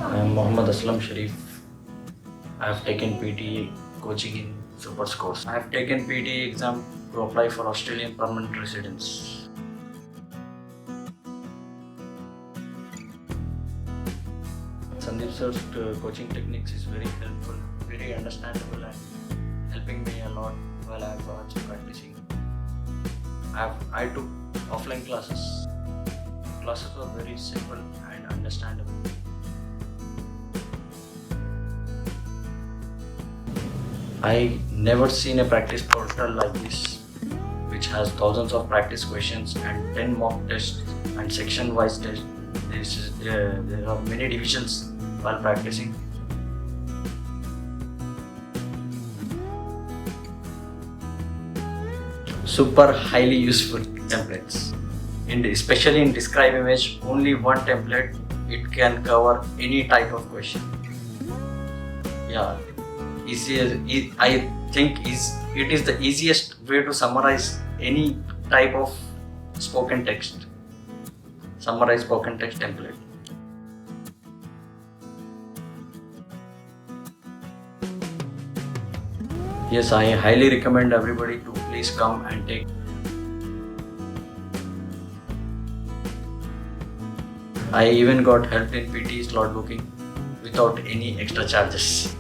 I am Mohammad Aslam Sharif. I have taken PTE coaching in Super Scores. I have taken PTE exam to apply for Australian permanent residence. Sandeep sir's coaching techniques is very helpful, very understandable and helping me a lot while I was practicing. I took offline classes. Classes were very simple and understandable. I never seen a practice portal like this, which has thousands of practice questions and 10 mock tests and section-wise tests. There are many divisions while practicing. Super highly useful templates. Especially in describe image, only one template, it can cover any type of question. Yeah, I think it is the easiest way to summarize any type of spoken text. Summarize spoken text template. Yes, I highly recommend everybody to please come and take. I even got help in PT slot booking without any extra charges.